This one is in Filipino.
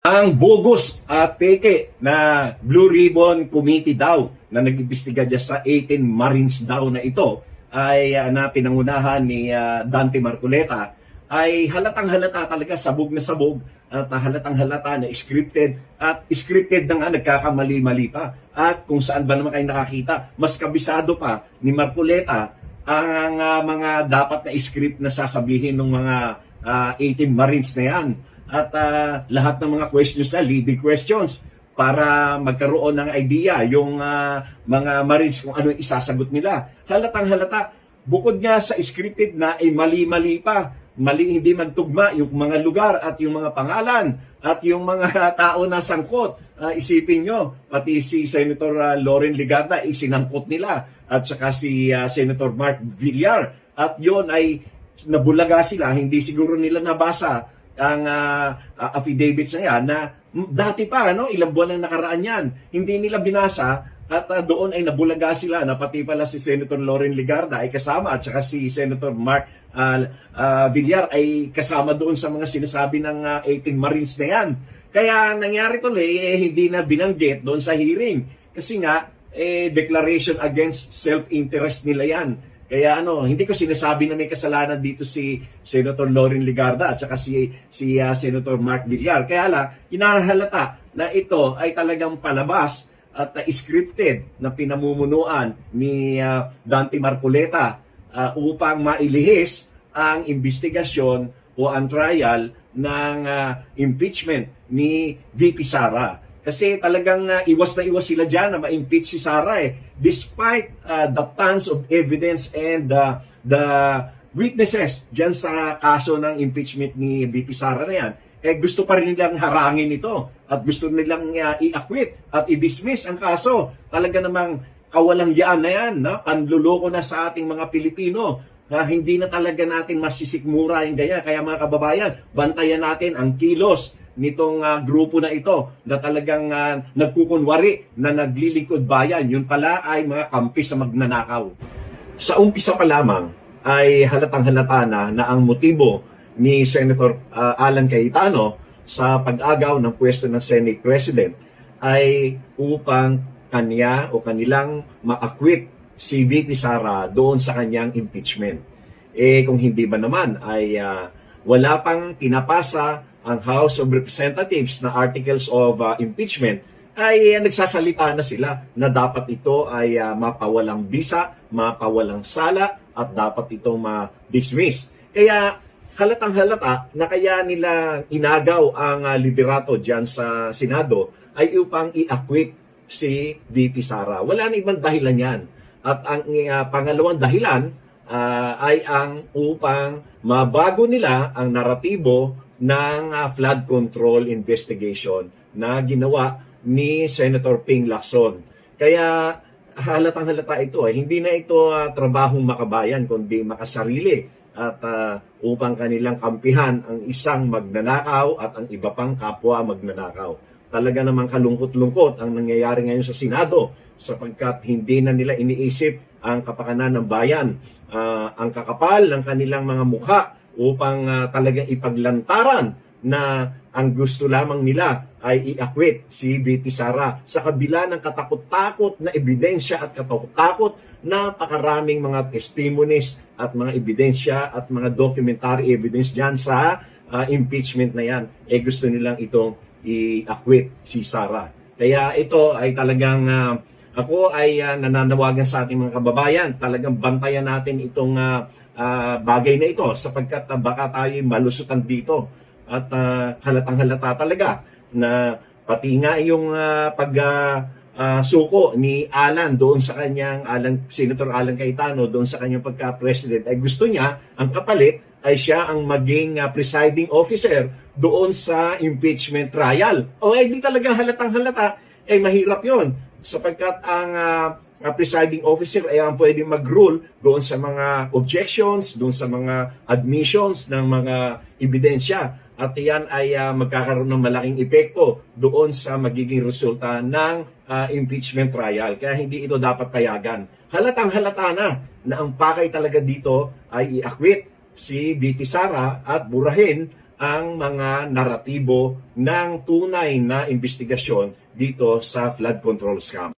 Ang bogus at peke na Blue Ribbon Committee daw na nag-imbestiga dyan sa 18 Marines daw na ito ay na pinangunahan ni Dante Marcoleta ay halatang-halata talaga, sabog na sabog at halatang-halata na scripted na nga, nagkakamali-mali pa. At kung saan ba naman kayo nakakita, mas kabisado pa ni Marcoleta ang mga dapat na script na sasabihin ng mga 18 Marines na yan. At lahat ng mga questions na leading questions para magkaroon ng idea yung mga Marines kung ano yung isasagot nila. Halatang halata, bukod nga sa scripted na ay mali-mali pa, hindi magtugma yung mga lugar at yung mga pangalan at yung mga tao na sangkot. Isipin nyo, pati si Senator Loren Legarda isinangkot nila at saka si Senator Mark Villar. At yon ay nabulaga sila, hindi siguro nila nabasa ang affidavits na yan na dati pa, ilang buwan na nakaraan yan. Hindi nila binasa at doon ay nabulaga sila na pati pala si Senator Loren Legarda ay kasama at saka si Senator Mark Villar ay kasama doon sa mga sinasabi ng 18 Marines na yan. Kaya nangyari tuloy, hindi na binanggit doon sa hearing. Kasi nga, declaration against self-interest nila yan. Kaya hindi ko sinasabi na may kasalanan dito si Senator Loren Legarda at saka si Senator Mark Villar. Kaya hinahalata na ito ay talagang palabas at scripted na pinamumunuan ni Dante Marcoleta upang mailihis ang investigasyon o ang trial ng impeachment ni VP Sara. Kasi talagang iwas na iwas sila dyan na ma-impeach si Sara despite the tons of evidence and the witnesses dyan sa kaso ng impeachment ni VP Sara na yan. Gusto pa rin nilang harangin ito at gusto nilang i-acquit at i-dismiss ang kaso. Talaga namang kawalangyaan na yan, panluloko na sa ating mga Pilipino. Hindi na talaga natin masisikmura yung ganyan. Kaya mga kababayan, bantayan natin ang kilos nitong grupo na ito na talagang nagkukunwari na naglilingkod bayan. Yun pala ay mga kampis na magnanakaw. Sa umpisa pa lamang ay halatang-halata na ang motibo ni Senator Alan Cayetano sa pag-agaw ng pwesto ng Senate President ay upang kanilang ma-acquit si VP Sara doon sa kanyang impeachment. Kung hindi ba naman ay wala pang pinapasa ang House of Representatives na articles of impeachment ay nagsasalita na sila na dapat ito ay mapawalang bisa, mapawalang sala at dapat itong ma-dismiss. Kaya halatang halata na kaya nila inagaw ang liderato dyan sa Senado ay upang i-acquit si VP Sara. Wala na ibang dahilan yan. At ang pangalawang dahilan ay ang upang mabago nila ang naratibo ng flood control investigation na ginawa ni Senator Ping Lacson. Kaya halatang halata ito hindi na ito trabahong makabayan kundi makasarili at upang kanilang kampihan ang isang magnanakaw at ang iba pang kapwa magnanakaw. Talaga namang kalungkot-lungkot ang nangyayari ngayon sa Senado sapagkat hindi na nila iniisip ang kapakanan ng bayan, ang kakapal ng kanilang mga mukha upang talagang ipaglantaran na ang gusto lamang nila ay i-acquit si VP Sara sa kabila ng katakot-takot na ebidensya at katakot-takot na pakaraming mga testimonies at mga ebidensya at mga documentary evidence dyan sa impeachment na yan. Gusto nilang itong i-acquit si Sara. Kaya ito ay talagang ako ay nananawagan sa ating mga kababayan. Talagang bantayan natin itong bagay na ito sapagkat baka tayo malusutan dito. At halatang halata talaga na pati nga yung suko ni Alan doon sa kanyang Senator Alan Cayetano doon sa kanyang pagka-president ay gusto niya ang kapalit ay siya ang maging presiding officer doon sa impeachment trial. Di talaga halatang halata, mahirap yon sapagkat ang presiding officer ay ang pwedeng mag-rule doon sa mga objections, doon sa mga admissions ng mga ebidensya. At yan ay magkakaroon ng malaking epekto doon sa magiging resulta ng impeachment trial. Kaya hindi ito dapat payagan. Halatang halata na ang pakay talaga dito ay i-acquit si VP Sara at burahin ang mga naratibo ng tunay na investigasyon dito sa flood control scam.